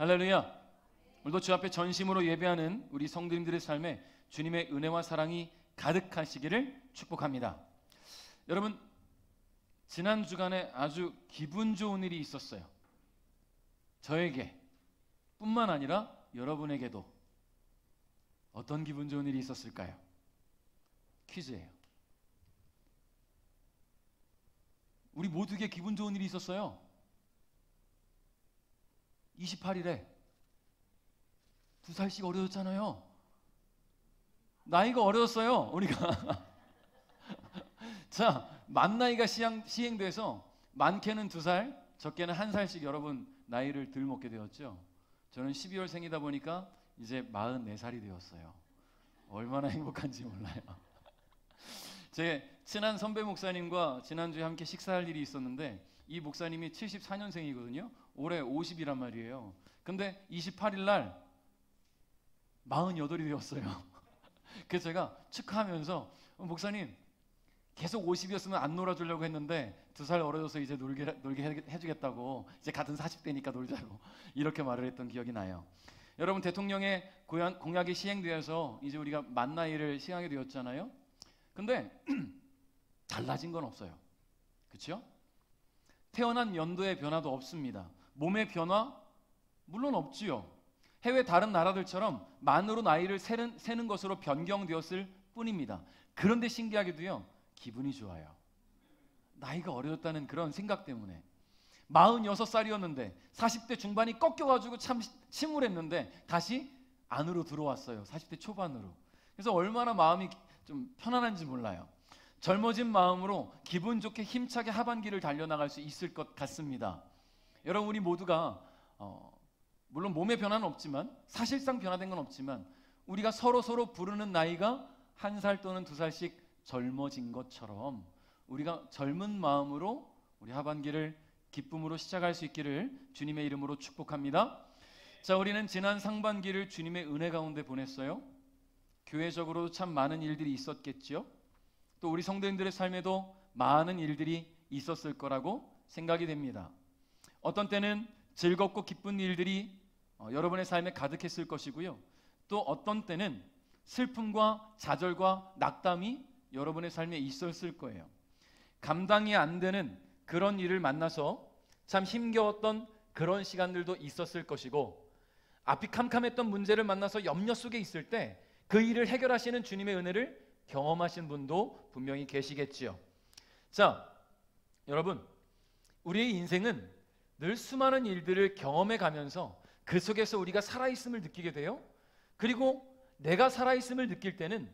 할렐루야. 오늘도 주 앞에 전심으로 예배하는 우리 성도님들의 삶에 주님의 은혜와 사랑이 가득하시기를 축복합니다. 여러분, 지난 주간에 아주 기분 좋은 일이 있었어요. 저에게 뿐만 아니라 여러분에게도. 어떤 기분 좋은 일이 있었을까요? 퀴즈예요. 우리 모두에게 기분 좋은 일이 있었어요. 28일에 2살씩 어려졌잖아요. 나이가 어려졌어요, 우리가. 자, 만 나이가 시행돼서 많게는 2살, 적게는 1살씩 여러분 나이를 덜 먹게 되었죠. 저는 12월생이다 보니까 이제 44살이 되었어요. 얼마나 행복한지 몰라요. 제 친한 선배 목사님과 지난주에 함께 식사할 일이 있었는데, 이 목사님이 74년생이거든요. 올해 50이란 말이에요. 근데 28일 날 48이 되었어요. 그래서 제가 축하하면서 목사님 계속 50이었으면 안 놀아주려고 했는데 2살 어려져서 이제 놀게 해주겠다고, 이제 같은 40대니까 놀자고 이렇게 말을 했던 기억이 나요. 여러분, 대통령의 공약이 시행되어서 이제 우리가 만 나이를 시행하게 되었잖아요. 근데 달라진 건 없어요. 그렇죠? 태어난 연도의 변화도 없습니다. 몸의 변화 물론 없지요. 해외 다른 나라들처럼 만으로 나이를 세는 것으로 변경되었을 뿐입니다. 그런데 신기하게도요, 기분이 좋아요. 나이가 어려졌다는 그런 생각 때문에. 46살이었는데 40대 중반이 꺾여가지고 참 침울했는데 다시 안으로 들어왔어요. 40대 초반으로. 그래서 얼마나 마음이 좀 편안한지 몰라요. 젊어진 마음으로 기분 좋게 힘차게 하반기를 달려나갈 수 있을 것 같습니다. 여러분, 우리 모두가 물론 몸의 변화는 없지만, 사실상 변화된 건 없지만, 우리가 서로 부르는 나이가 1살 또는 2살씩 젊어진 것처럼 우리가 젊은 마음으로 우리 하반기를 기쁨으로 시작할 수 있기를 주님의 이름으로 축복합니다. 자, 우리는 지난 상반기를 주님의 은혜 가운데 보냈어요. 교회적으로도 참 많은 일들이 있었겠죠. 또 우리 성도님들의 삶에도 많은 일들이 있었을 거라고 생각이 됩니다. 어떤 때는 즐겁고 기쁜 일들이 여러분의 삶에 가득했을 것이고요. 또 어떤 때는 슬픔과 좌절과 낙담이 여러분의 삶에 있었을 거예요. 감당이 안 되는 그런 일을 만나서 참 힘겨웠던 그런 시간들도 있었을 것이고, 앞이 캄캄했던 문제를 만나서 염려 속에 있을 때 그 일을 해결하시는 주님의 은혜를 경험하신 분도 분명히 계시겠지요. 자, 여러분, 우리의 인생은 늘 수많은 일들을 경험해 가면서 그 속에서 우리가 살아있음을 느끼게 돼요. 그리고 내가 살아있음을 느낄 때는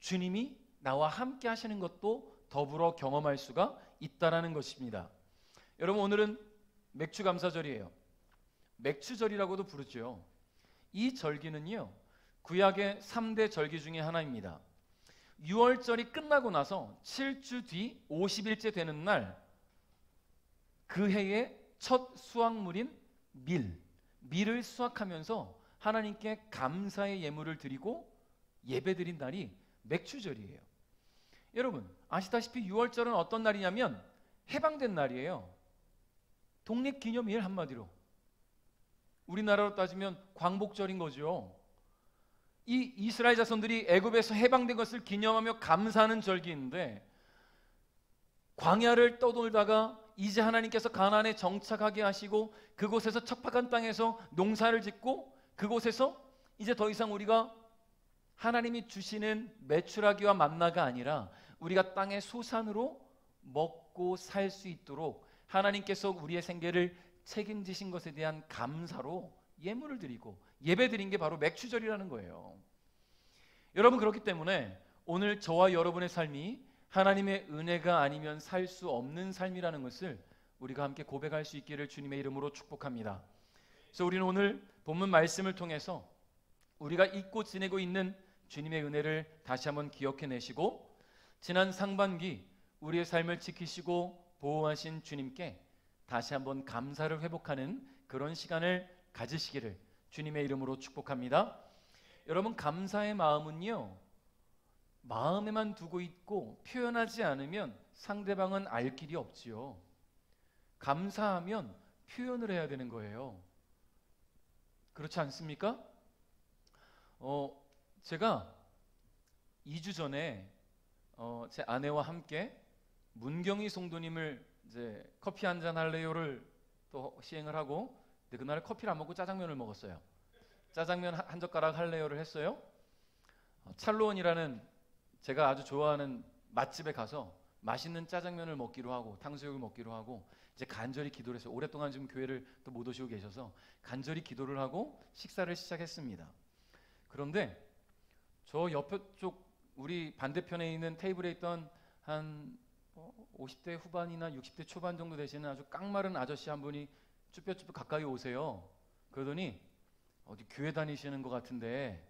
주님이 나와 함께 하시는 것도 더불어 경험할 수가 있다라는 것입니다. 여러분, 오늘은 맥주감사절이에요. 맥주절이라고도 부르죠. 이 절기는요, 구약의 3대 절기 중에 하나입니다. 6월절이 끝나고 나서 7주 뒤 50일째 되는 날, 그 해의 첫 수확물인 밀을 수확하면서 하나님께 감사의 예물을 드리고 예배드린 날이 맥주절이에요. 여러분, 아시다시피 6월절은 어떤 날이냐면 해방된 날이에요. 독립기념일, 한마디로 우리나라로 따지면 광복절인 거죠. 이 이스라엘 자손들이 애굽에서 해방된 것을 기념하며 감사하는 절기인데, 광야를 떠돌다가 이제 하나님께서 가나안에 정착하게 하시고 그곳에서 척박한 땅에서 농사를 짓고, 그곳에서 이제 더 이상 우리가 하나님이 주시는 메추라기와 만나가 아니라 우리가 땅의 소산으로 먹고 살 수 있도록 하나님께서 우리의 생계를 책임지신 것에 대한 감사로 예물을 드리고 예배드린 게 바로 맥주절이라는 거예요. 여러분, 그렇기 때문에 오늘 저와 여러분의 삶이 하나님의 은혜가 아니면 살 수 없는 삶이라는 것을 우리가 함께 고백할 수 있기를 주님의 이름으로 축복합니다. 그래서 우리는 오늘 본문 말씀을 통해서 우리가 잊고 지내고 있는 주님의 은혜를 다시 한번 기억해내시고, 지난 상반기 우리의 삶을 지키시고 보호하신 주님께 다시 한번 감사를 회복하는 그런 시간을 가지시기를 주님의 이름으로 축복합니다. 여러분, 감사의 마음은요, 마음에만 두고 있고 표현하지 않으면 상대방은 알 길이 없지요. 감사하면 표현을 해야 되는 거예요. 그렇지 않습니까? 제가 2주 전에 제 아내와 함께 문경희 성도님을 이제 커피 한잔 할래요를 또 시행을 하고, 근데 그날 커피를 안 먹고 짜장면을 먹었어요. 짜장면 한 젓가락 할래요를 했어요. 찰로원이라는 제가 아주 좋아하는 맛집에 가서 맛있는 짜장면을 먹기로 하고 탕수육을 먹기로 하고 이제 간절히 기도를 했어요. 오랫동안 지금 교회를 또 못 오시고 계셔서 간절히 기도를 하고 식사를 시작했습니다. 그런데 저 옆에 쪽 우리 반대편에 있는 테이블에 있던 한 50대 후반이나 60대 초반 정도 되시는 아주 깡마른 아저씨 한 분이 쭈뼛쭈뼛 가까이 오세요. 그러더니 어디 교회 다니시는 것 같은데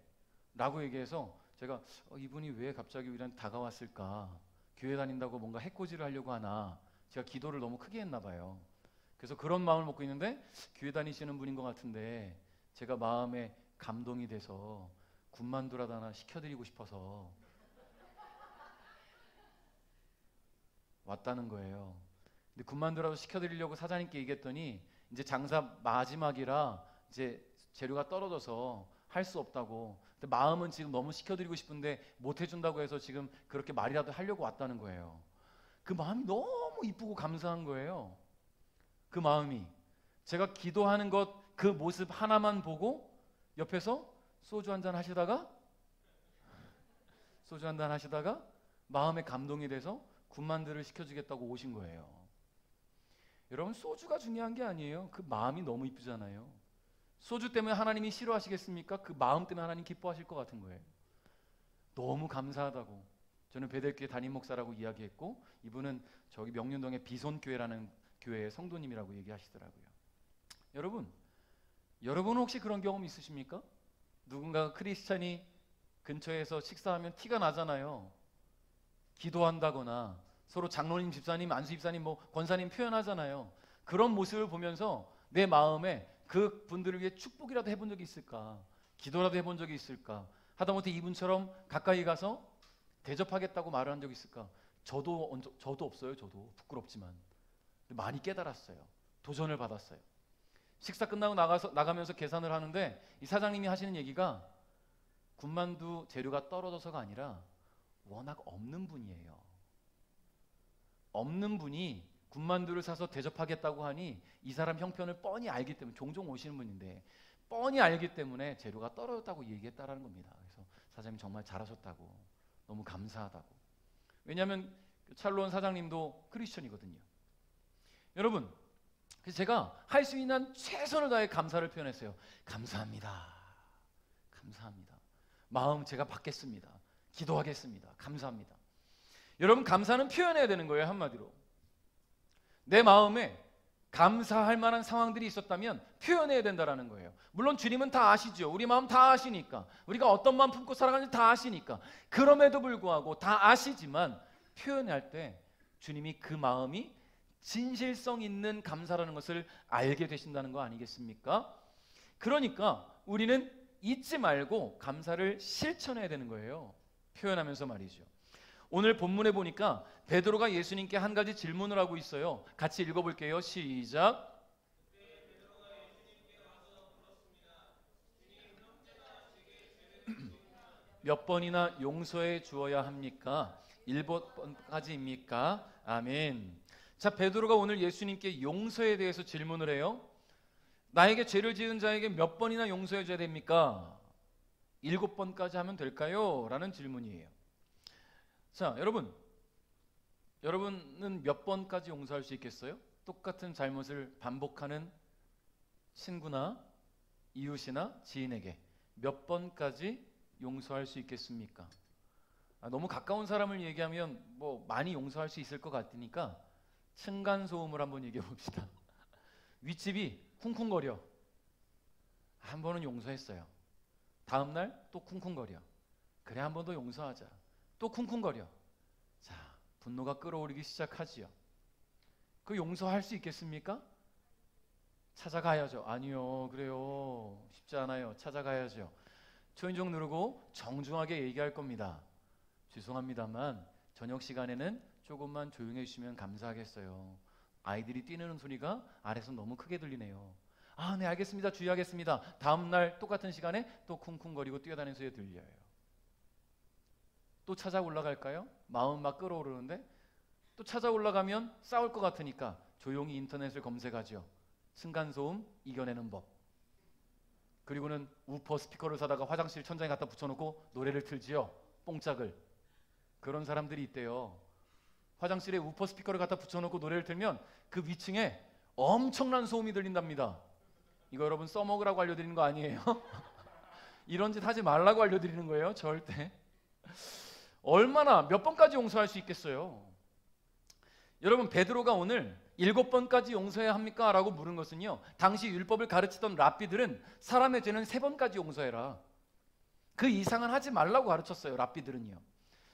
라고 얘기해서 제가 이분이 왜 갑자기 우리한테 다가왔을까, 교회 다닌다고 뭔가 해코지를 하려고 하나, 제가 기도를 너무 크게 했나 봐요. 그래서 그런 마음을 먹고 있는데 교회 다니시는 분인 것 같은데 제가 마음에 감동이 돼서 군만두라도 하나 시켜드리고 싶어서 왔다는 거예요. 근데 군만두라도 시켜드리려고 사장님께 얘기했더니 이제 장사 마지막이라 이제 재료가 떨어져서 할 수 없다고. 근데 마음은 지금 너무 시켜드리고 싶은데 못 해준다고 해서 지금 그렇게 말이라도 하려고 왔다는 거예요. 그 마음이 너무 이쁘고 감사한 거예요. 그 마음이. 제가 기도하는 것 그 모습 하나만 보고 옆에서 소주 한잔 하시다가 마음에 감동이 돼서 군만두를 시켜주겠다고 오신 거예요. 여러분, 소주가 중요한 게 아니에요. 그 마음이 너무 이쁘잖아요. 소주 때문에 하나님이 싫어하시겠습니까? 그 마음 때문에 하나님 기뻐하실 것 같은 거예요. 너무 감사하다고. 저는 베델교회 담임 목사라고 이야기했고, 이분은 저기 명륜동의 비손교회라는 교회의 성도님이라고 얘기하시더라고요. 여러분 혹시 그런 경험 있으십니까? 누군가 크리스찬이 근처에서 식사하면 티가 나잖아요. 기도한다거나 서로 장로님, 집사님, 안수 집사님, 권사님 표현하잖아요. 그런 모습을 보면서 내 마음에 그 분들을 위해 축복이라도 해본 적이 있을까? 기도라도 해본 적이 있을까? 하다못해 이분처럼 가까이 가서 대접하겠다고 말을 한 적이 있을까? 저도 없어요. 저도 부끄럽지만 많이 깨달았어요. 도전을 받았어요. 식사 끝나고 나가면서 계산을 하는데 이 사장님이 하시는 얘기가 군만두 재료가 떨어져서가 아니라 워낙 없는 분이에요. 없는 분이 군만두를 사서 대접하겠다고 하니 이 사람 형편을 뻔히 알기 때문에, 종종 오시는 분인데 뻔히 알기 때문에 재료가 떨어졌다고 얘기했다라는 겁니다. 그래서 사장님 정말 잘하셨다고, 너무 감사하다고. 왜냐하면 찰로원 사장님도 크리스천이거든요. 여러분, 그래서 제가 할 수 있는 최선을 다해 감사를 표현했어요. 감사합니다. 감사합니다. 마음 제가 받겠습니다. 기도하겠습니다. 감사합니다. 여러분, 감사는 표현해야 되는 거예요. 한마디로 내 마음에 감사할 만한 상황들이 있었다면 표현해야 된다라는 거예요. 물론 주님은 다 아시죠. 우리 마음 다 아시니까, 우리가 어떤 마음 품고 살아가는지 다 아시니까. 그럼에도 불구하고 다 아시지만 표현할 때 주님이 그 마음이 진실성 있는 감사라는 것을 알게 되신다는 거 아니겠습니까? 그러니까 우리는 잊지 말고 감사를 실천해야 되는 거예요. 표현하면서 말이죠. 오늘 본문에 보니까 베드로가 예수님께 한 가지 질문을 하고 있어요. 같이 읽어볼게요. 시작. 몇 번이나 용서해 주어야 합니까? 7번까지입니까? 아멘. 자, 베드로가 오늘 예수님께 용서에 대해서 질문을 해요. 나에게 죄를 지은 자에게 몇 번이나 용서해 줘야 됩니까? 7번까지 하면 될까요? 라는 질문이에요. 자, 여러분은 몇 번까지 용서할 수 있겠어요? 똑같은 잘못을 반복하는 친구나 이웃이나 지인에게 몇 번까지 용서할 수 있겠습니까? 너무 가까운 사람을 얘기하면 많이 용서할 수 있을 것 같으니까 층간소음을 한번 얘기해 봅시다. 윗집이 쿵쿵거려. 한 번은 용서했어요. 다음 날 또 쿵쿵거려. 그래, 한 번 더 용서하자. 또 쿵쿵거려. 자, 분노가 끌어오르기 시작하지요. 그 용서할 수 있겠습니까? 찾아가야죠. 아니요, 그래요. 쉽지 않아요. 찾아가야죠. 초인종 누르고 정중하게 얘기할 겁니다. 죄송합니다만 저녁 시간에는 조금만 조용해 주시면 감사하겠어요. 아이들이 뛰는 소리가 아래서 너무 크게 들리네요. 아, 네, 알겠습니다. 주의하겠습니다. 다음 날 똑같은 시간에 또 쿵쿵거리고 뛰어다니는 소리가 들려요. 또 찾아 올라갈까요? 마음 막 끓어오르는데 또 찾아 올라가면 싸울 것 같으니까 조용히 인터넷을 검색하죠. 층간소음 이겨내는 법. 그리고는 우퍼 스피커를 사다가 화장실 천장에 갖다 붙여놓고 노래를 틀지요. 뽕짝을. 그런 사람들이 있대요. 화장실에 우퍼 스피커를 갖다 붙여놓고 노래를 틀면 그 위층에 엄청난 소음이 들린답니다. 이거 여러분 써먹으라고 알려드리는 거 아니에요? 이런 짓 하지 말라고 알려드리는 거예요. 절대. 얼마나 몇 번까지 용서할 수 있겠어요? 여러분, 베드로가 오늘 7번까지 용서해야 합니까? 라고 물은 것은요, 당시 율법을 가르치던 랍비들은 사람의 죄는 3번까지 용서해라, 그 이상은 하지 말라고 가르쳤어요. 랍비들은요.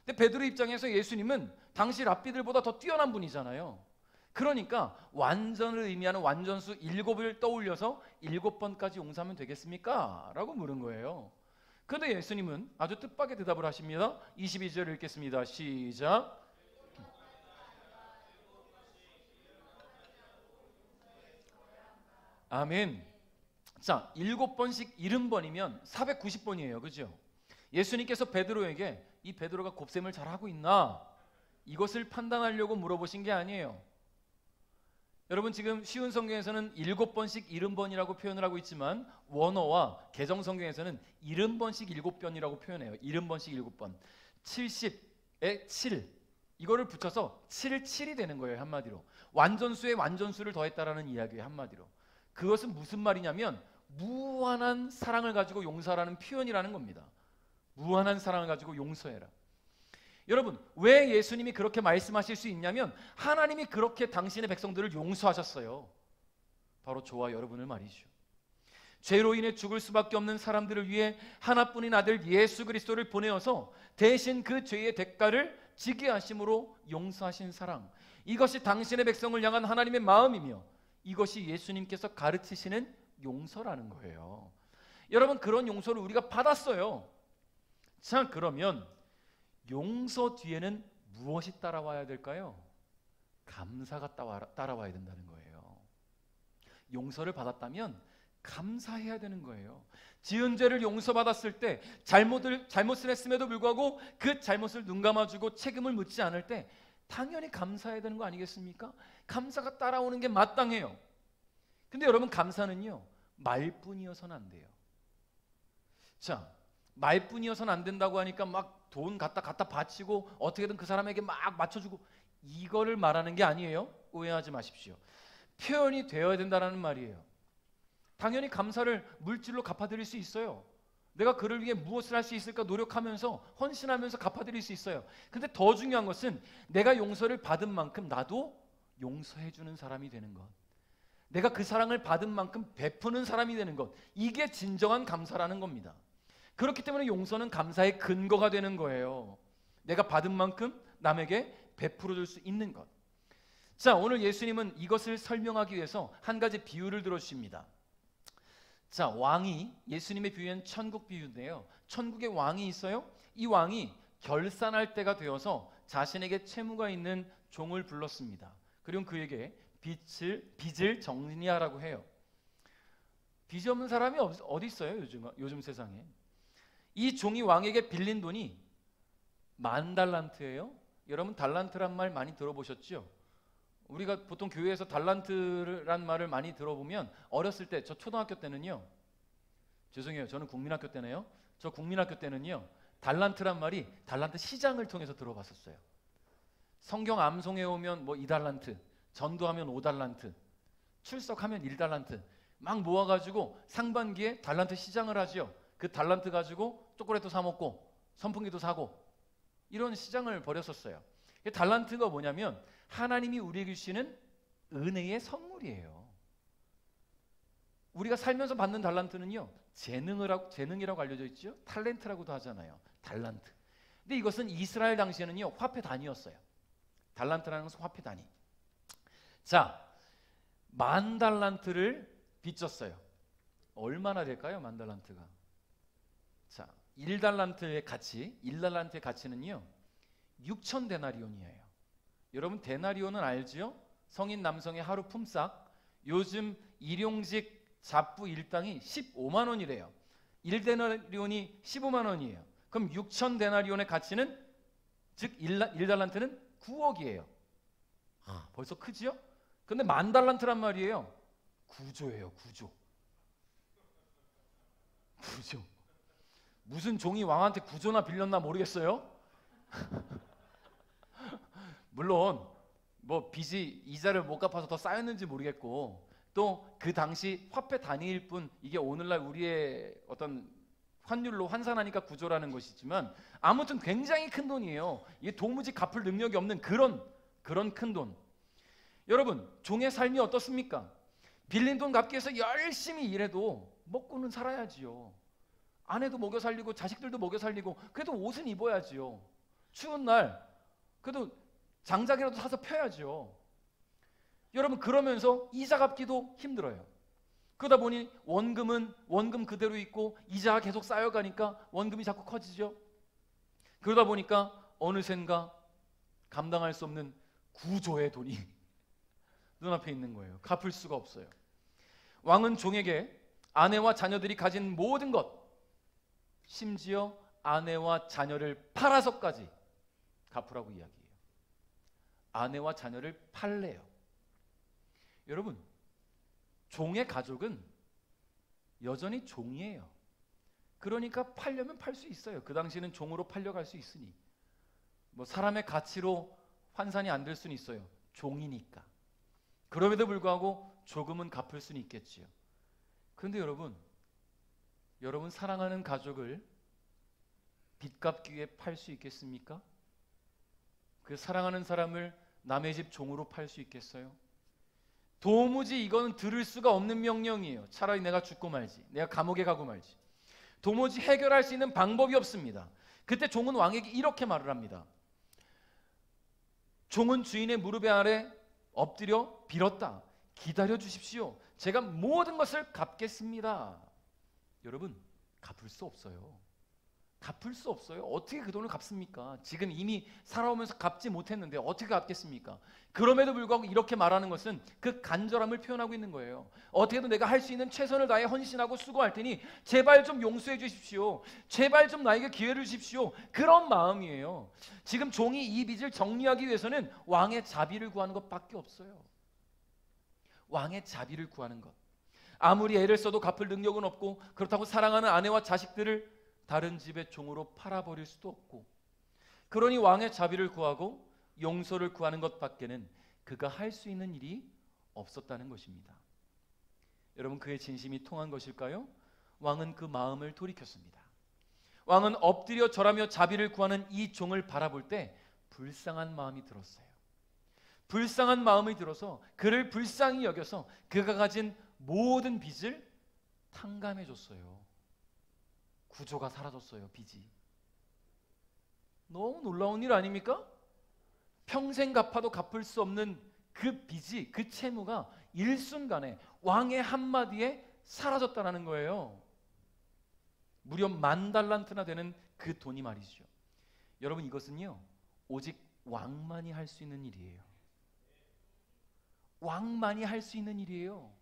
근데 베드로 입장에서 예수님은 당시 랍비들보다 더 뛰어난 분이잖아요. 그러니까 완전을 의미하는 완전수 7을 떠올려서 7번까지 용서하면 되겠습니까? 라고 물은 거예요. 그런데 예수님은 아주 뜻밖의 대답을 하십니다. 22절 읽겠습니다. 시작. 아멘. 자, 7번씩 70번이면 490번이에요. 그죠? 예수님께서 베드로에게 이 베드로가 곱셈을 잘하고 있나? 이것을 판단하려고 물어보신 게 아니에요. 여러분, 지금 쉬운 성경에서는 7번씩 70번이라고 표현을 하고 있지만 원어와 개정 성경에서는 70번씩 7번이라고 표현해요. 70번씩 7번. 70에 7. 이거를 붙여서 7이 되는 거예요. 한마디로. 완전수에 완전수를 더했다라는 이야기예요. 한마디로. 그것은 무슨 말이냐면 무한한 사랑을 가지고 용서라는 표현이라는 겁니다. 무한한 사랑을 가지고 용서해라. 여러분, 왜 예수님이 그렇게 말씀하실 수 있냐면 하나님이 그렇게 당신의 백성들을 용서하셨어요. 바로 저와 여러분을 말이죠. 죄로 인해 죽을 수밖에 없는 사람들을 위해 하나뿐인 아들 예수 그리스도를 보내어서 대신 그 죄의 대가를 지게 하심으로 용서하신 사랑, 이것이 당신의 백성을 향한 하나님의 마음이며 이것이 예수님께서 가르치시는 용서라는 거예요. 여러분, 그런 용서를 우리가 받았어요. 자, 그러면 용서 뒤에는 무엇이 따라와야 될까요? 감사가 따라와야 된다는 거예요. 용서를 받았다면 감사해야 되는 거예요. 지은 죄를 용서받았을 때, 잘못을 했음에도 불구하고 그 잘못을 눈감아주고 책임을 묻지 않을 때 당연히 감사해야 되는 거 아니겠습니까? 감사가 따라오는 게 마땅해요. 근데 여러분, 감사는요, 말뿐이어서는 안 돼요. 자, 말뿐이어서는 안 된다고 하니까 막 돈 갖다 바치고 어떻게든 그 사람에게 막 맞춰주고, 이거를 말하는 게 아니에요. 오해하지 마십시오. 표현이 되어야 된다는 말이에요. 당연히 감사를 물질로 갚아드릴 수 있어요. 내가 그를 위해 무엇을 할 수 있을까 노력하면서 헌신하면서 갚아드릴 수 있어요. 근데 더 중요한 것은 내가 용서를 받은 만큼 나도 용서해주는 사람이 되는 것, 내가 그 사랑을 받은 만큼 베푸는 사람이 되는 것, 이게 진정한 감사라는 겁니다. 그렇기 때문에 용서는 감사의 근거가 되는 거예요. 내가 받은 만큼 남에게 베풀어 줄 수 있는 것. 자, 오늘 예수님은 이것을 설명하기 위해서 한 가지 비유를 들어주십니다. 자, 왕이, 예수님의 비유는 천국 비유인데요, 천국에 왕이 있어요. 이 왕이 결산할 때가 되어서 자신에게 채무가 있는 종을 불렀습니다. 그리고 그에게 빚을 정리하라고 해요. 빚이 없는 사람이 어디 있어요? 요즘 세상에. 이 종이 왕에게 빌린 돈이 10,000달란트예요. 여러분, 달란트란 말 많이 들어보셨죠? 우리가 보통 교회에서 달란트란 말을 많이 들어보면 어렸을 때, 저 초등학교 때는요, 죄송해요, 저는 국민학교 때네요. 저 국민학교 때는요, 달란트란 말이 달란트 시장을 통해서 들어봤었어요. 성경 암송해 오면 뭐 2달란트, 전도하면 5달란트, 출석하면 1달란트 막 모아가지고 상반기에 달란트 시장을 하지요. 그 달란트 가지고 초콜릿도 사 먹고 선풍기도 사고 이런 시장을 벌였었어요. 달란트가 뭐냐면 하나님이 우리에게 주시는 은혜의 선물이에요. 우리가 살면서 받는 달란트는요, 재능이라고 알려져 있죠. 탤런트라고도 하잖아요. 달란트. 근데 이것은 이스라엘 당시에는요, 화폐 단위였어요. 달란트라는 것은 화폐 단위. 자, 10,000달란트를 빚졌어요. 얼마나 될까요? 10,000달란트가. 자, 1달란트의 가치는요 6,000데나리온이에요. 여러분, 데나리온은 알지요? 성인 남성의 하루 품삯. 요즘 일용직 잡부 일당이 15만 원이래요. 1데나리온이 15만 원이에요. 그럼 6천 데나리온의 가치는 즉 1달란트는 9억이에요. 벌써 크지요? 근데 10,000달란트란 말이에요. 구조예요, 구조. 구조. 무슨 종이 왕한테 구조나 빌렸나 모르겠어요. 물론 뭐 빚이 이자를 못 갚아서 더 쌓였는지 모르겠고, 또 그 당시 화폐 단위일 뿐 이게 오늘날 우리의 어떤 환율로 환산하니까 구조라는 것이지만, 아무튼 굉장히 큰 돈이에요. 이게 도무지 갚을 능력이 없는 그런 큰 돈. 여러분, 종의 삶이 어떻습니까? 빌린 돈 갚기 위해서 열심히 일해도 먹고는 살아야지요. 아내도 먹여 살리고 자식들도 먹여 살리고, 그래도 옷은 입어야지요. 추운 날 그래도 장작이라도 사서 펴야죠. 여러분, 그러면서 이자 갚기도 힘들어요. 그러다 보니 원금은 원금 그대로 있고 이자가 계속 쌓여가니까 원금이 자꾸 커지죠. 그러다 보니까 어느샌가 감당할 수 없는 구조의 돈이 눈앞에 있는 거예요. 갚을 수가 없어요. 왕은 종에게 아내와 자녀들이 가진 모든 것, 심지어 아내와 자녀를 팔아서까지 갚으라고 이야기해요. 아내와 자녀를 팔래요. 여러분, 종의 가족은 여전히 종이에요. 그러니까 팔려면 팔 수 있어요. 그 당시에는 종으로 팔려갈 수 있으니. 뭐 사람의 가치로 환산이 안 될 수는 있어요. 종이니까. 그럼에도 불구하고 조금은 갚을 수는 있겠지요. 그런데 여러분 사랑하는 가족을 빚 갚기 위해 팔 수 있겠습니까? 그 사랑하는 사람을 남의 집 종으로 팔 수 있겠어요? 도무지 이거는 들을 수가 없는 명령이에요. 차라리 내가 죽고 말지, 내가 감옥에 가고 말지. 도무지 해결할 수 있는 방법이 없습니다. 그때 종은 왕에게 이렇게 말을 합니다. 종은 주인의 무릎 아래 엎드려 빌었다. 기다려 주십시오. 제가 모든 것을 갚겠습니다. 여러분, 갚을 수 없어요. 갚을 수 없어요. 어떻게 그 돈을 갚습니까? 지금 이미 살아오면서 갚지 못했는데 어떻게 갚겠습니까? 그럼에도 불구하고 이렇게 말하는 것은 그 간절함을 표현하고 있는 거예요. 어떻게든 내가 할 수 있는 최선을 다해 헌신하고 수고할 테니 제발 좀 용서해 주십시오. 제발 좀 나에게 기회를 주십시오. 그런 마음이에요. 지금 종이 이 빚을 정리하기 위해서는 왕의 자비를 구하는 것밖에 없어요. 왕의 자비를 구하는 것. 아무리 애를 써도 갚을 능력은 없고, 그렇다고 사랑하는 아내와 자식들을 다른 집의 종으로 팔아버릴 수도 없고, 그러니 왕의 자비를 구하고 용서를 구하는 것밖에는 그가 할 수 있는 일이 없었다는 것입니다. 여러분, 그의 진심이 통한 것일까요? 왕은 그 마음을 돌이켰습니다. 왕은 엎드려 절하며 자비를 구하는 이 종을 바라볼 때 불쌍한 마음이 들었어요. 불쌍한 마음이 들어서 그를 불쌍히 여겨서 그가 가진 모든 빚을 탕감해 줬어요. 구조가 사라졌어요. 빚이. 너무 놀라운 일 아닙니까? 평생 갚아도 갚을 수 없는 그 빚이, 그 채무가 일순간에 왕의 한마디에 사라졌다는 거예요. 무려 10,000달란트나 되는 그 돈이 말이죠. 여러분, 이것은요 오직 왕만이 할 수 있는 일이에요. 왕만이 할 수 있는 일이에요.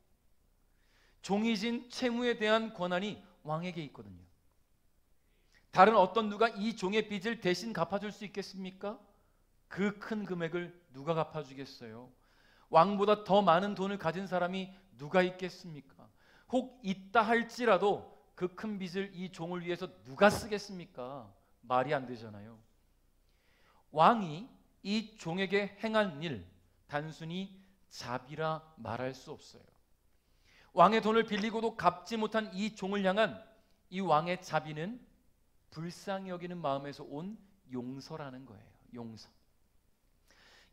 종이 진 채무에 대한 권한이 왕에게 있거든요. 다른 어떤 누가 이 종의 빚을 대신 갚아줄 수 있겠습니까? 그 큰 금액을 누가 갚아주겠어요? 왕보다 더 많은 돈을 가진 사람이 누가 있겠습니까? 혹 있다 할지라도 그 큰 빚을 이 종을 위해서 누가 쓰겠습니까? 말이 안 되잖아요. 왕이 이 종에게 행한 일, 단순히 자비라 말할 수 없어요. 왕의 돈을 빌리고도 갚지 못한 이 종을 향한 이 왕의 자비는 불쌍히 여기는 마음에서 온 용서라는 거예요. 용서.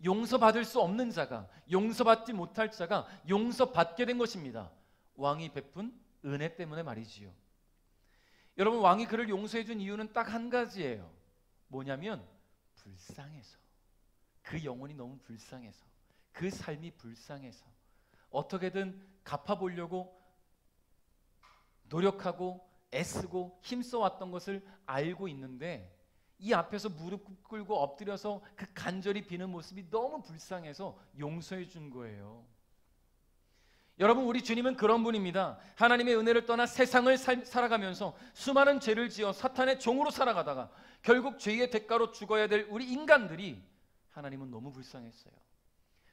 용서받을 수 없는 자가, 용서받지 못할 자가 용서받게 된 것입니다. 왕이 베푼 은혜 때문에 말이지요. 여러분, 왕이 그를 용서해 준 이유는 딱 한 가지예요. 뭐냐면 불쌍해서. 그 영혼이 너무 불쌍해서, 그 삶이 불쌍해서 어떻게든 갚아보려고 노력하고 애쓰고 힘써왔던 것을 알고 있는데, 이 앞에서 무릎 꿇고 엎드려서 그 간절히 비는 모습이 너무 불쌍해서 용서해 준 거예요. 여러분, 우리 주님은 그런 분입니다. 하나님의 은혜를 떠나 세상을 살아가면서 수많은 죄를 지어 사탄의 종으로 살아가다가 결국 죄의 대가로 죽어야 될 우리 인간들이 하나님은 너무 불쌍했어요.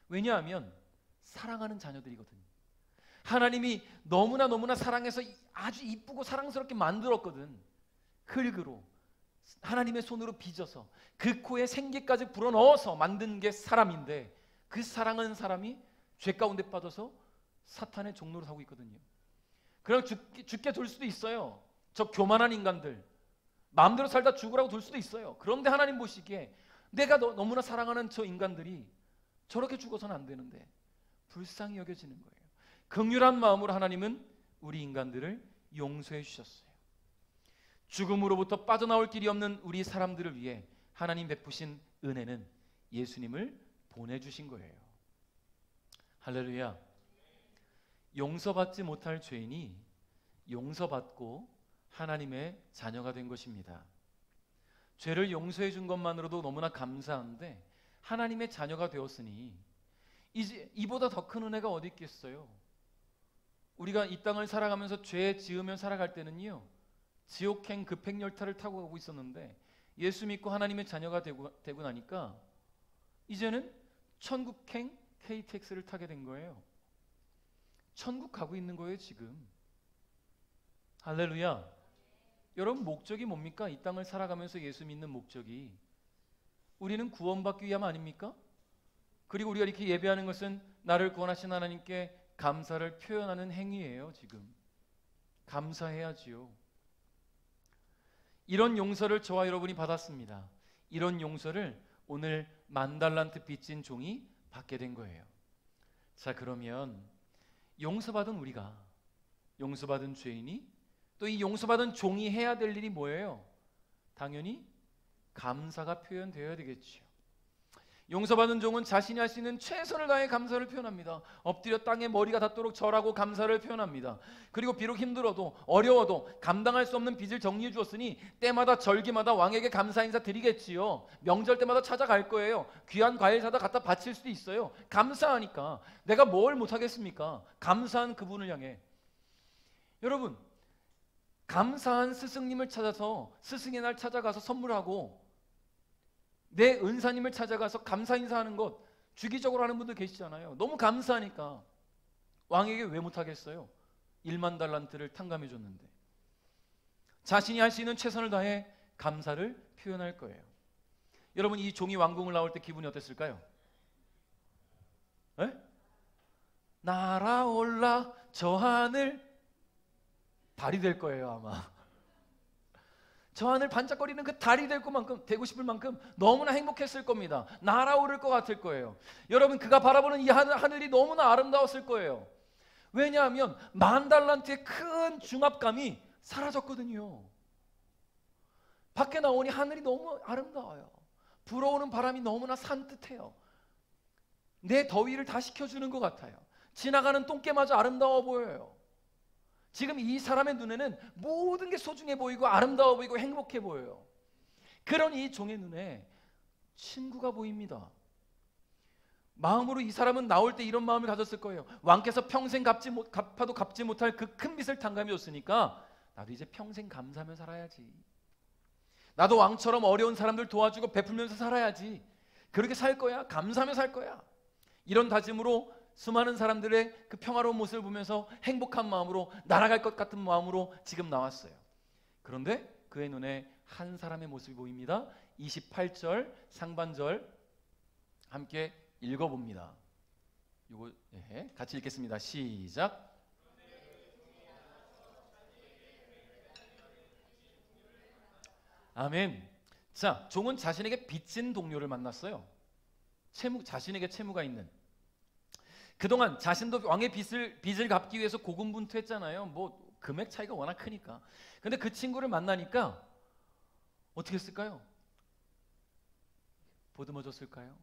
왜냐하면 사랑하는 자녀들이거든요. 하나님이 너무나 사랑해서 아주 이쁘고 사랑스럽게 만들었거든. 흙으로 하나님의 손으로 빚어서 그 코에 생기까지 불어넣어서 만든 게 사람인데, 그 사랑하는 사람이 죄 가운데 빠져서 사탄의 종로로 사고 있거든요. 그럼 죽게 둘 수도 있어요. 저 교만한 인간들 마음대로 살다 죽으라고 둘 수도 있어요. 그런데 하나님 보시기에 내가 너무나 사랑하는 저 인간들이 저렇게 죽어서는 안 되는데 불쌍히 여겨지는 거예요. 긍휼한 마음으로 하나님은 우리 인간들을 용서해 주셨어요. 죽음으로부터 빠져나올 길이 없는 우리 사람들을 위해 하나님 베푸신 은혜는 예수님을 보내주신 거예요. 할렐루야. 용서받지 못할 죄인이 용서받고 하나님의 자녀가 된 것입니다. 죄를 용서해 준 것만으로도 너무나 감사한데 하나님의 자녀가 되었으니 이제 이보다 더 큰 은혜가 어디 있겠어요? 우리가 이 땅을 살아가면서 죄 지으며 살아갈 때는요, 지옥행 급행열차를 타고 가고 있었는데 예수 믿고 하나님의 자녀가 되고 나니까 이제는 천국행 KTX를 타게 된 거예요. 천국 가고 있는 거예요 지금. 할렐루야. 여러분, 목적이 뭡니까? 이 땅을 살아가면서 예수 믿는 목적이 우리는 구원받기 위함 아닙니까? 그리고 우리가 이렇게 예배하는 것은 나를 구원하신 하나님께 감사를 표현하는 행위예요. 지금 감사해야지요. 이런 용서를 저와 여러분이 받았습니다. 이런 용서를 오늘 10,000달란트 빚진 종이 받게 된 거예요. 자, 그러면 용서받은 우리가, 용서받은 죄인이, 또 이 용서받은 종이 해야 될 일이 뭐예요? 당연히 감사가 표현되어야 되겠죠. 용서받은 종은 자신이 할 수 있는 최선을 다해 감사를 표현합니다. 엎드려 땅에 머리가 닿도록 절하고 감사를 표현합니다. 그리고 비록 힘들어도 어려워도 감당할 수 없는 빚을 정리해 주었으니 때마다 절기마다 왕에게 감사 인사 드리겠지요. 명절 때마다 찾아갈 거예요. 귀한 과일 사다 갖다 바칠 수도 있어요. 감사하니까. 내가 뭘 못하겠습니까? 감사한 그분을 향해. 여러분, 감사한 스승님을 찾아서 스승의 날 찾아가서 선물하고 내 은사님을 찾아가서 감사 인사하는 것 주기적으로 하는 분들 계시잖아요. 너무 감사하니까. 왕에게 왜 못하겠어요? 10,000달란트를 탕감해 줬는데. 자신이 할 수 있는 최선을 다해 감사를 표현할 거예요. 여러분, 이 종이 왕궁을 나올 때 기분이 어땠을까요? 에? 날아올라 저 하늘, 달이 될 거예요 아마. 저 하늘 반짝거리는 그 달이 되고 싶을 만큼 너무나 행복했을 겁니다. 날아오를 것 같을 거예요. 여러분, 그가 바라보는 이 하늘이 너무나 아름다웠을 거예요. 왜냐하면 10,000달란트의 큰 중압감이 사라졌거든요. 밖에 나오니 하늘이 너무 아름다워요. 불어오는 바람이 너무나 산뜻해요. 내 더위를 다 식혀주는 것 같아요. 지나가는 똥개마저 아름다워 보여요. 지금 이 사람의 눈에는 모든 게 소중해 보이고 아름다워 보이고 행복해 보여요. 그런 이 종의 눈에 친구가 보입니다. 마음으로 이 사람은 나올 때 이런 마음을 가졌을 거예요. 왕께서 평생 갚아도 갚지 못할 그 큰 빚을 탕감해 줬으니까 나도 이제 평생 감사하며 살아야지. 나도 왕처럼 어려운 사람들 도와주고 베풀면서 살아야지. 그렇게 살 거야. 감사하며 살 거야. 이런 다짐으로 수많은 사람들의 그 평화로운 모습을 보면서 행복한 마음으로, 날아갈 것 같은 마음으로 지금 나왔어요. 그런데 그의 눈에 한 사람의 모습이 보입니다. 28절 상반절 함께 읽어봅니다. 이거 같이 읽겠습니다. 시작. 아멘. 자, 종은 자신에게 빚진 동료를 만났어요. 자신에게 채무가 있는. 그동안 자신도 왕의 빚을 갚기 위해서 고군분투했잖아요. 뭐 금액 차이가 워낙 크니까. 근데 그 친구를 만나니까 어떻게 했을까요? 보듬어줬을까요?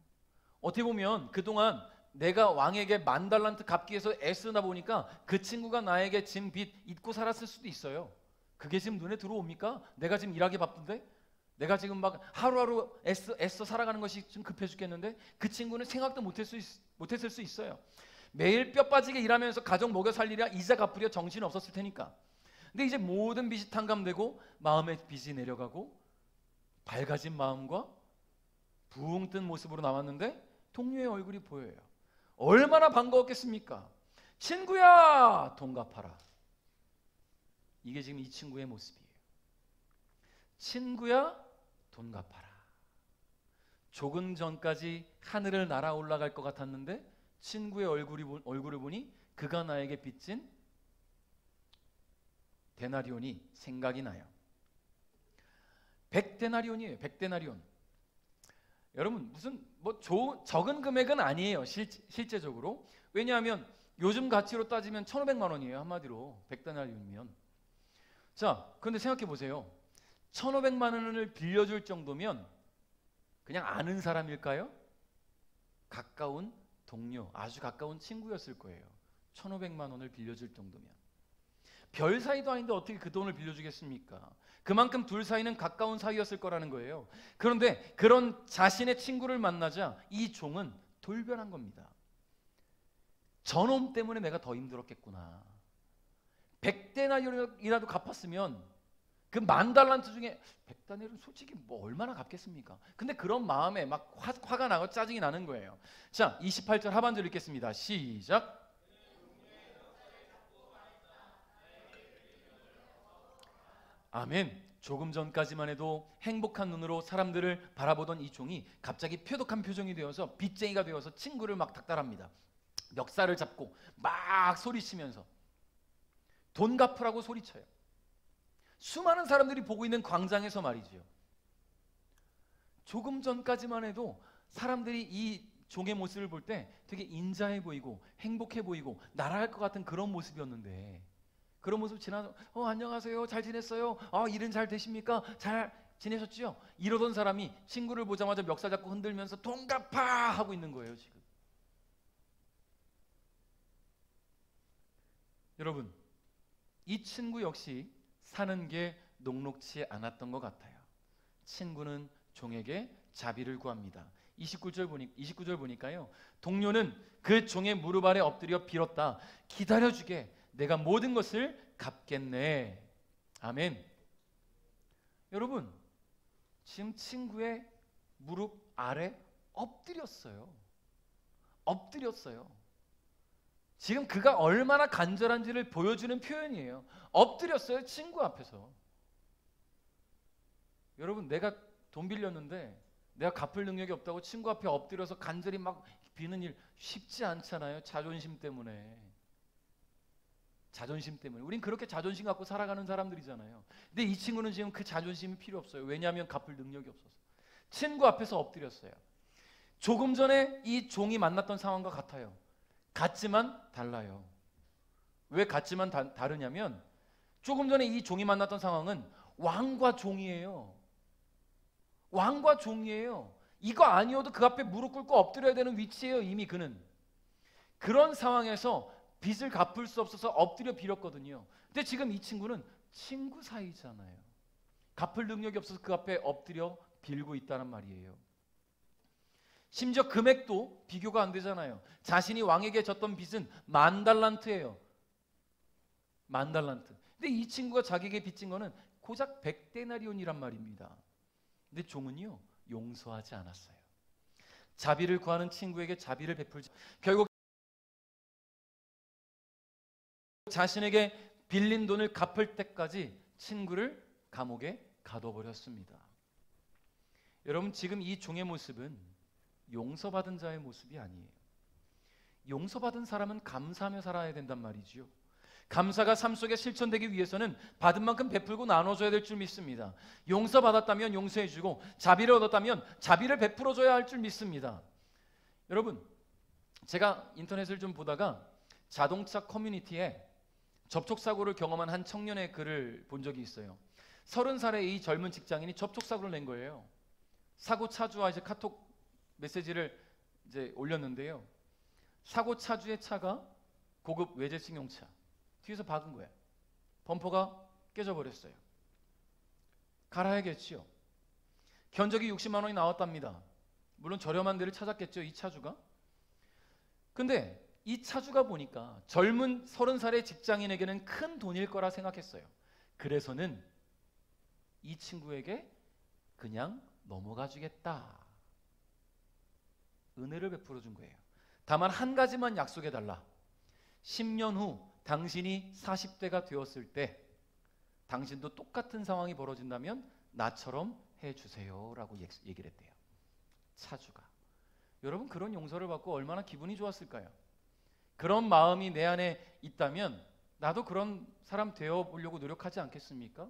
어떻게 보면 그동안 내가 왕에게 10,000달란트 갚기 위해서 애쓰다 보니까 그 친구가 나에게 진 빚 잊고 살았을 수도 있어요. 그게 지금 눈에 들어옵니까? 내가 지금 일하기 바쁜데? 내가 지금 막 하루하루 애써 살아가는 것이 좀 급해 죽겠는데 그 친구는 생각도 못했을 수 있어요. 매일 뼈 빠지게 일하면서 가족 먹여 살리랴 이자 갚으려 정신 없었을 테니까. 근데 이제 모든 빚이 탕감되고 마음의 빚이 내려가고 밝아진 마음과 붕 뜬 모습으로 나왔는데 동료의 얼굴이 보여요. 얼마나 반가웠겠습니까? 친구야, 돈 갚아라. 이게 지금 이 친구의 모습이에요. 친구야, 돈 갚아라. 조금 전까지 하늘을 날아 올라갈 것 같았는데 친구의 얼굴을 보니 그가 나에게 빚진 데나리온이 생각이 나요. 100데나리온이에요. 100데나리온. 여러분 무슨 적은 금액은 아니에요. 실제적으로. 왜냐하면 요즘 가치로 따지면 1,500만 원이에요. 한마디로 100데나리온이면. 자, 그런데 생각해 보세요. 1,500만 원을 빌려줄 정도면 그냥 아는 사람일까요? 가까운 동료, 아주 가까운 친구였을 거예요. 1,500만 원을 빌려줄 정도면. 별 사이도 아닌데 어떻게 그 돈을 빌려주겠습니까? 그만큼 둘 사이는 가까운 사이였을 거라는 거예요. 그런데 그런 자신의 친구를 만나자 이 종은 돌변한 겁니다. 저놈 때문에 내가 더 힘들었겠구나. 100데나리온이라도 갚았으면 그 10,000달란트 중에 100데나리온 솔직히 뭐 얼마나 갚겠습니까? 근데 그런 마음에 막 화가 나고 짜증이 나는 거예요. 자, 28절 하반절 읽겠습니다. 시작. 아멘. 조금 전까지만 해도 행복한 눈으로 사람들을 바라보던 이 종이 갑자기 표독한 표정이 되어서 빚쟁이가 되어서 친구를 막 닥달합니다. 멱살을 잡고 막 소리치면서 돈 갚으라고 소리쳐요. 수많은 사람들이 보고 있는 광장에서 말이죠. 조금 전까지만 해도 사람들이 이 종의 모습을 볼 때 되게 인자해 보이고 행복해 보이고 날아갈 것 같은 그런 모습이었는데 그런 모습 지나서 안녕하세요, 잘 지냈어요, 일은 잘 되십니까, 잘 지내셨죠? 이러던 사람이 친구를 보자마자 멱살 잡고 흔들면서 돈 갚아 하고 있는 거예요. 지금 여러분, 이 친구 역시 사는 게 녹록지 않았던 것 같아요. 친구는 종에게 자비를 구합니다. 29절 보니까요. 동료는 그 종의 무릎 아래 엎드려 빌었다. 기다려주게, 내가 모든 것을 갚겠네. 아멘. 여러분, 지금 친구의 무릎 아래 엎드렸어요. 엎드렸어요. 지금 그가 얼마나 간절한지를 보여주는 표현이에요. 엎드렸어요. 친구 앞에서. 여러분, 내가 돈 빌렸는데 내가 갚을 능력이 없다고 친구 앞에 엎드려서 간절히 막 비는 일 쉽지 않잖아요. 자존심 때문에. 자존심 때문에. 우린 그렇게 자존심 갖고 살아가는 사람들이잖아요. 근데 이 친구는 지금 그 자존심이 필요 없어요. 왜냐하면 갚을 능력이 없어서. 친구 앞에서 엎드렸어요. 조금 전에 이 종이 만났던 상황과 같아요. 같지만 달라요. 왜 같지만 다르냐면 조금 전에 이 종이 만났던 상황은 왕과 종이에요. 왕과 종이에요. 이거 아니어도 그 앞에 무릎 꿇고 엎드려야 되는 위치예요. 이미 그는. 그런 상황에서 빚을 갚을 수 없어서 엎드려 빌었거든요. 근데 지금 이 친구는 친구 사이잖아요. 갚을 능력이 없어서 그 앞에 엎드려 빌고 있다는 말이에요. 심지어 금액도 비교가 안 되잖아요. 자신이 왕에게 졌던 빚은 10,000달란트예요. 10,000달란트. 근데 이 친구가 자기에게 빚진 거는 고작 100데나리온이란 말입니다. 근데 종은요, 용서하지 않았어요. 자비를 구하는 친구에게 자비를 베풀지, 결국 자신에게 빌린 돈을 갚을 때까지 친구를 감옥에 가둬버렸습니다. 여러분, 지금 이 종의 모습은 용서받은 자의 모습이 아니에요. 용서받은 사람은 감사하며 살아야 된단 말이지요. 감사가 삶 속에 실천되기 위해서는 받은 만큼 베풀고 나눠줘야 될 줄 믿습니다. 용서받았다면 용서해주고 자비를 얻었다면 자비를 베풀어줘야 할 줄 믿습니다. 여러분, 제가 인터넷을 좀 보다가 자동차 커뮤니티에 접촉사고를 경험한 한 청년의 글을 본 적이 있어요. 30살의 이 젊은 직장인이 접촉사고를 낸 거예요. 사고 차주와 이제 카톡 메시지를 이제 올렸는데요. 사고 차주의 차가 고급 외제승용차. 뒤에서 박은 거야. 범퍼가 깨져버렸어요. 갈아야겠지요. 견적이 60만 원이 나왔답니다. 물론 저렴한 데를 찾았겠죠, 이 차주가. 근데 이 차주가 보니까 젊은 30살의 직장인에게는 큰 돈일 거라 생각했어요. 그래서는 이 친구에게 그냥 넘어가 주겠다. 은혜를 베풀어 준 거예요. 다만 한 가지만 약속해 달라. 10년 후 당신이 40대가 되었을 때 당신도 똑같은 상황이 벌어진다면 나처럼 해주세요 라고 얘기를 했대요. 차주가. 여러분, 그런 용서를 받고 얼마나 기분이 좋았을까요? 그런 마음이 내 안에 있다면 나도 그런 사람 되어 보려고 노력하지 않겠습니까?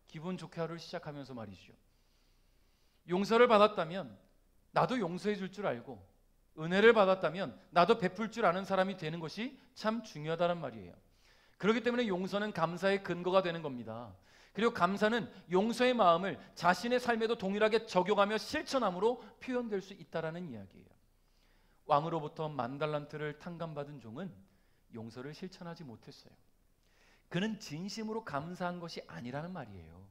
기분 좋게 하루를 시작하면서 말이죠. 용서를 받았다면 나도 용서해 줄 줄 알고, 은혜를 받았다면 나도 베풀 줄 아는 사람이 되는 것이 참 중요하다는 말이에요. 그렇기 때문에 용서는 감사의 근거가 되는 겁니다. 그리고 감사는 용서의 마음을 자신의 삶에도 동일하게 적용하며 실천함으로 표현될 수 있다라는 이야기예요. 왕으로부터 10,000달란트를 탕감받은 종은 용서를 실천하지 못했어요. 그는 진심으로 감사한 것이 아니라는 말이에요.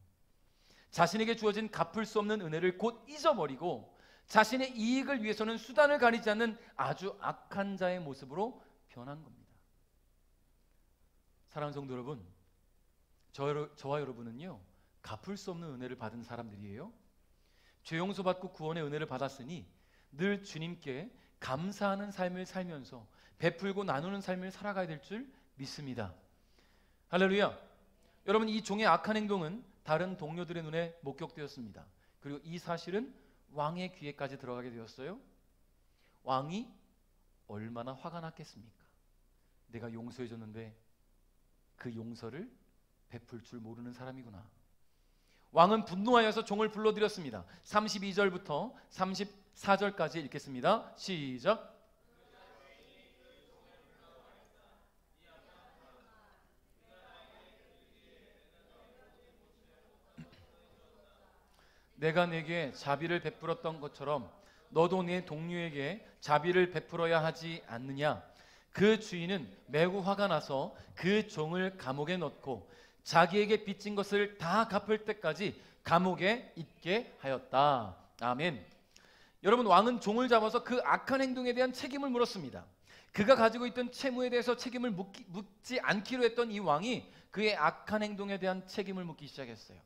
자신에게 주어진 갚을 수 없는 은혜를 곧 잊어버리고 자신의 이익을 위해서는 수단을 가리지 않는 아주 악한 자의 모습으로 변한 겁니다. 사랑하는 성도 여러분, 저와 여러분은요, 갚을 수 없는 은혜를 받은 사람들이에요. 죄 용서받고 구원의 은혜를 받았으니 늘 주님께 감사하는 삶을 살면서 베풀고 나누는 삶을 살아가야 될 줄 믿습니다. 할렐루야. 여러분, 이 종의 악한 행동은 다른 동료들의 눈에 목격되었습니다. 그리고 이 사실은 왕의 귀에까지 들어가게 되었어요. 왕이 얼마나 화가 났겠습니까? 내가 용서해 줬는데 그 용서를 베풀 줄 모르는 사람이구나. 왕은 분노하여서 종을 불러들였습니다. 32절부터 34절까지 읽겠습니다. 시작. 내가 내게 자비를 베풀었던 것처럼 너도 네 동료에게 자비를 베풀어야 하지 않느냐? 그 주인은 매우 화가 나서 그 종을 감옥에 넣고 자기에게 빚진 것을 다 갚을 때까지 감옥에 있게 하였다. 아멘. 여러분, 왕은 종을 잡아서 그 악한 행동에 대한 책임을 물었습니다. 그가 가지고 있던 채무에 대해서 책임을 묻지 않기로 했던 이 왕이 그의 악한 행동에 대한 책임을 묻기 시작했어요.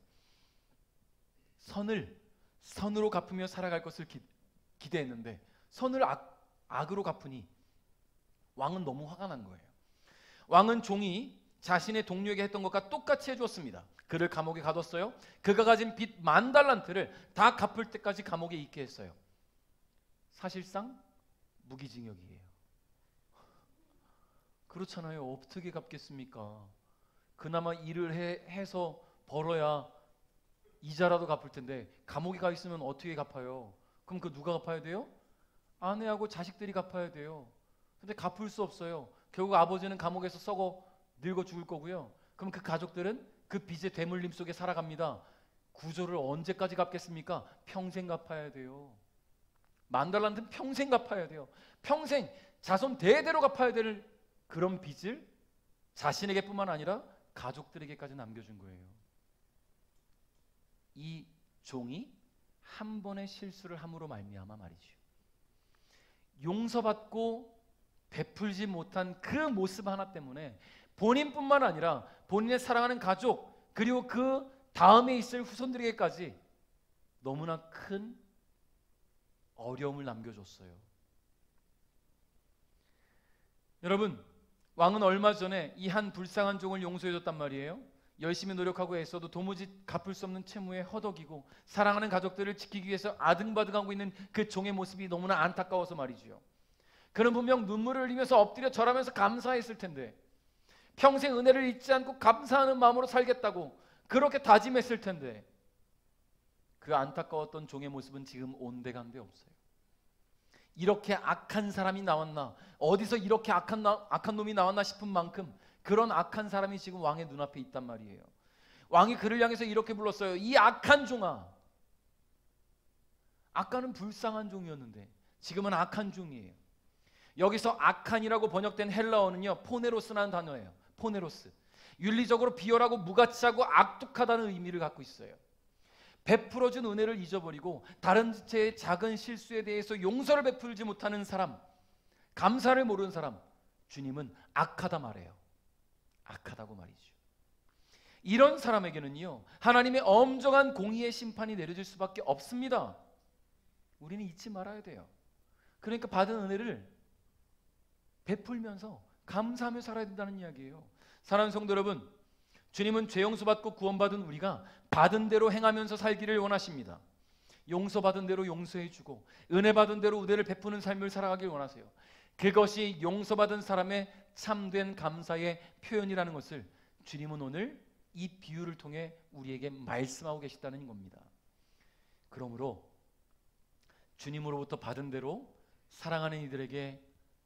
선으로 갚으며 살아갈 것을 기대했는데 선을 악으로 갚으니 왕은 너무 화가 난 거예요. 왕은 종이 자신의 동료에게 했던 것과 똑같이 해주었습니다. 그를 감옥에 가뒀어요. 그가 가진 빚 10,000달란트를 다 갚을 때까지 감옥에 있게 했어요. 사실상 무기징역이에요. 그렇잖아요. 어떻게 갚겠습니까? 그나마 일을 해서 벌어야 이자라도 갚을 텐데 감옥에 가 있으면 어떻게 갚아요? 그럼 그 누가 갚아야 돼요? 아내하고 자식들이 갚아야 돼요. 근데 갚을 수 없어요. 결국 아버지는 감옥에서 썩어 늙어 죽을 거고요. 그럼 그 가족들은 그 빚의 대물림 속에 살아갑니다. 구조를 언제까지 갚겠습니까? 평생 갚아야 돼요. 10,000달란트는 평생 갚아야 돼요. 평생 자손 대대로 갚아야 될 그런 빚을 자신에게뿐만 아니라 가족들에게까지 남겨준 거예요. 이 종이 한 번의 실수를 함으로 말미암아 말이죠. 용서받고 베풀지 못한 그 모습 하나 때문에 본인뿐만 아니라 본인의 사랑하는 가족 그리고 그 다음에 있을 후손들에게까지 너무나 큰 어려움을 남겨줬어요. 여러분, 왕은 얼마 전에 이 한 불쌍한 종을 용서해줬단 말이에요. 열심히 노력하고 애써도 도무지 갚을 수 없는 채무에 허덕이고 사랑하는 가족들을 지키기 위해서 아등바등하고 있는 그 종의 모습이 너무나 안타까워서 말이죠. 그는 분명 눈물을 흘리면서 엎드려 절하면서 감사했을 텐데, 평생 은혜를 잊지 않고 감사하는 마음으로 살겠다고 그렇게 다짐했을 텐데, 그 안타까웠던 종의 모습은 지금 온데간데 없어요. 이렇게 악한 사람이 나왔나, 어디서 이렇게 악한 놈이 나왔나 싶은 만큼 그런 악한 사람이 지금 왕의 눈앞에 있단 말이에요. 왕이 그를 향해서 이렇게 불렀어요. 이 악한 종아. 아까는 불쌍한 종이었는데 지금은 악한 종이에요. 여기서 악한이라고 번역된 헬라어는요, 포네로스라는 단어예요. 포네로스. 윤리적으로 비열하고 무가치하고 악독하다는 의미를 갖고 있어요. 베풀어준 은혜를 잊어버리고 다른 제 작은 실수에 대해서 용서를 베풀지 못하는 사람, 감사를 모르는 사람, 주님은 악하다 말해요. 악하다고 말이죠. 이런 사람에게는요, 하나님의 엄정한 공의의 심판이 내려질 수밖에 없습니다. 우리는 잊지 말아야 돼요. 그러니까 받은 은혜를 베풀면서 감사하며 살아야 된다는 이야기예요. 사랑하는 성도 여러분, 주님은 죄 용서받고 구원받은 우리가 받은 대로 행하면서 살기를 원하십니다. 용서받은 대로 용서해주고 은혜 받은 대로 은혜를 베푸는 삶을 살아가길 원하세요. 그것이 용서받은 사람의 참된 감사의 표현이라는 것을 주님은 오늘 이 비유를 통해 우리에게 말씀하고 계시다는 겁니다. 그러므로 주님으로부터 받은 대로 사랑하는 이들에게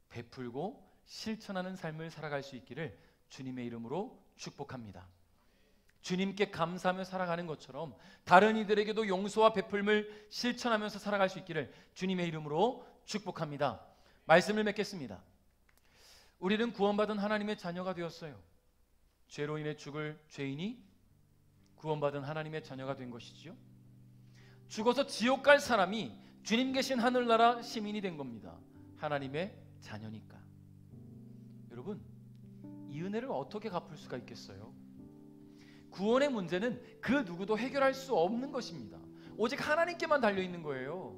베풀고 실천하는 삶을 살아갈 수 있기를 주님의 이름으로 축복합니다. 주님께 감사하며 살아가는 것처럼 다른 이들에게도 용서와 베풀음을 실천하면서 살아갈 수 있기를 주님의 이름으로 축복합니다. 말씀을 맺겠습니다. 우리는 구원받은 하나님의 자녀가 되었어요. 죄로 인해 죽을 죄인이 구원받은 하나님의 자녀가 된 것이지요. 죽어서 지옥 갈 사람이 주님 계신 하늘나라 시민이 된 겁니다. 하나님의 자녀니까. 여러분, 이 은혜를 어떻게 갚을 수가 있겠어요? 구원의 문제는 그 누구도 해결할 수 없는 것입니다. 오직 하나님께만 달려있는 거예요.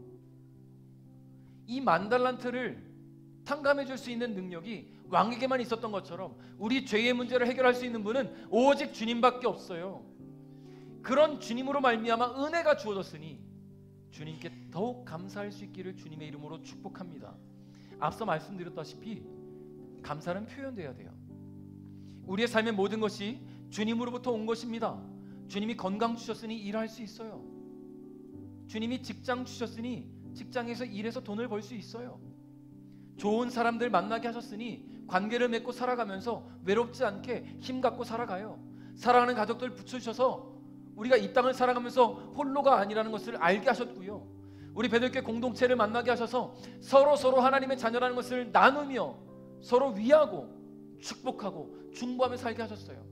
이 만달란트를 탕감해 줄 수 있는 능력이 왕에게만 있었던 것처럼 우리 죄의 문제를 해결할 수 있는 분은 오직 주님밖에 없어요. 그런 주님으로 말미암아 은혜가 주어졌으니 주님께 더욱 감사할 수 있기를 주님의 이름으로 축복합니다. 앞서 말씀드렸다시피 감사는 표현돼야 돼요. 우리의 삶의 모든 것이 주님으로부터 온 것입니다. 주님이 건강 주셨으니 일할 수 있어요. 주님이 직장 주셨으니 직장에서 일해서 돈을 벌 수 있어요. 좋은 사람들 만나게 하셨으니 관계를 맺고 살아가면서 외롭지 않게 힘 갖고 살아가요. 사랑하는 가족들 붙여주셔서 우리가 이 땅을 살아가면서 홀로가 아니라는 것을 알게 하셨고요. 우리 베들교회 공동체를 만나게 하셔서 서로 하나님의 자녀라는 것을 나누며 서로 위하고 축복하고 중보하며 살게 하셨어요.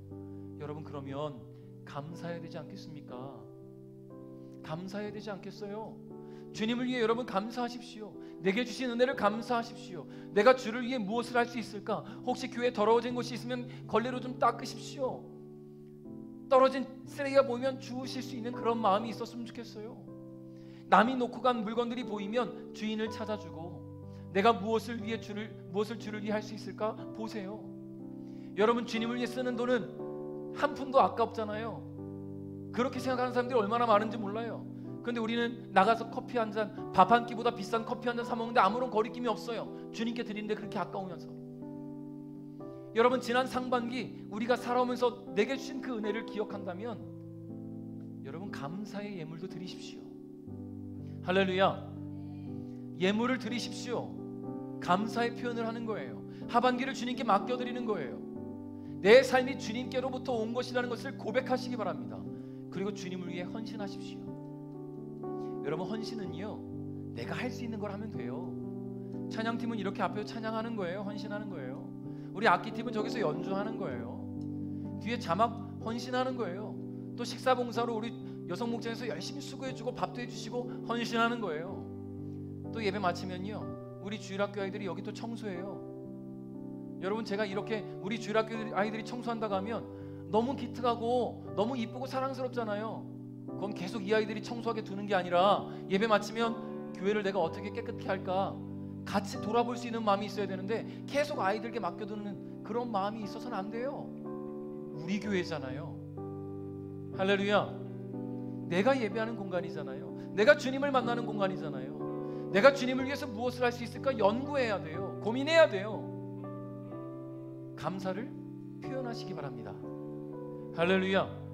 여러분, 그러면 감사해야 되지 않겠습니까? 감사해야 되지 않겠어요? 주님을 위해 여러분 감사하십시오. 내게 주신 은혜를 감사하십시오. 내가 주를 위해 무엇을 할 수 있을까? 혹시 교회에 더러워진 곳이 있으면 걸레로 좀 닦으십시오. 떨어진 쓰레기가 보이면 주우실 수 있는 그런 마음이 있었으면 좋겠어요. 남이 놓고 간 물건들이 보이면 주인을 찾아주고 내가 무엇을 주를 위해 할 수 있을까? 보세요. 여러분, 주님을 위해 쓰는 돈은 한 푼도 아깝잖아요. 그렇게 생각하는 사람들이 얼마나 많은지 몰라요. 그런데 우리는 나가서 커피 한 잔, 밥 한 끼보다 비싼 커피 한 잔 사 먹는데 아무런 거리낌이 없어요. 주님께 드리는데 그렇게 아까우면서. 여러분, 지난 상반기 우리가 살아오면서 내게 주신 그 은혜를 기억한다면 여러분, 감사의 예물도 드리십시오. 할렐루야. 예물을 드리십시오. 감사의 표현을 하는 거예요. 하반기를 주님께 맡겨드리는 거예요. 내 삶이 주님께로부터 온 것이라는 것을 고백하시기 바랍니다. 그리고 주님을 위해 헌신하십시오. 여러분, 헌신은요, 내가 할 수 있는 걸 하면 돼요. 찬양팀은 이렇게 앞에서 찬양하는 거예요. 헌신하는 거예요. 우리 악기팀은 저기서 연주하는 거예요. 뒤에 자막 헌신하는 거예요. 또 식사봉사로 우리 여성 목장에서 열심히 수고해주고 밥도 해주시고 헌신하는 거예요. 또 예배 마치면요, 우리 주일학교 아이들이 여기 또 청소해요. 여러분, 제가 이렇게 우리 주일학교 아이들이 청소한다고 하면 너무 기특하고 너무 이쁘고 사랑스럽잖아요. 그건 계속 이 아이들이 청소하게 두는 게 아니라 예배 마치면 교회를 내가 어떻게 깨끗게 할까 같이 돌아볼 수 있는 마음이 있어야 되는데 계속 아이들에게 맡겨두는 그런 마음이 있어서는 안 돼요. 우리 교회잖아요. 할렐루야. 내가 예배하는 공간이잖아요. 내가 주님을 만나는 공간이잖아요. 내가 주님을 위해서 무엇을 할 수 있을까 연구해야 돼요. 고민해야 돼요. 감사를 표현하시기 바랍니다. 할렐루야.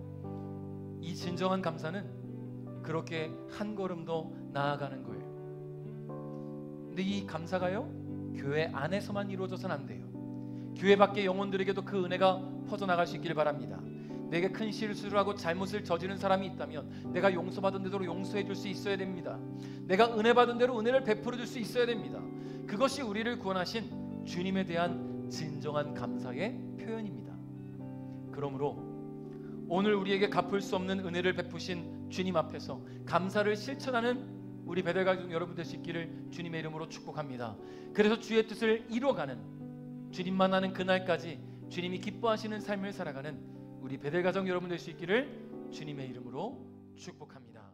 이 진정한 감사는 그렇게 한 걸음 더 나아가는 거예요. 근데 이 감사가요, 교회 안에서만 이루어져서는 안 돼요. 교회 밖의 영혼들에게도 그 은혜가 퍼져나갈 수 있기를 바랍니다. 내게 큰 실수를 하고 잘못을 저지른 사람이 있다면 내가 용서받은 대로 용서해 줄 수 있어야 됩니다. 내가 은혜 받은 대로 은혜를 베풀어 줄 수 있어야 됩니다. 그것이 우리를 구원하신 주님에 대한 진정한 감사의 표현입니다. 그러므로 오늘 우리에게 갚을 수 없는 은혜를 베푸신 주님 앞에서 감사를 실천하는 우리 베델 가족 여러분 될 수 있기를 주님의 이름으로 축복합니다. 그래서 주의 뜻을 이루어가는 주님 만나는 그날까지 주님이 기뻐하시는 삶을 살아가는 우리 베델 가정 여러분 될 수 있기를 주님의 이름으로 축복합니다.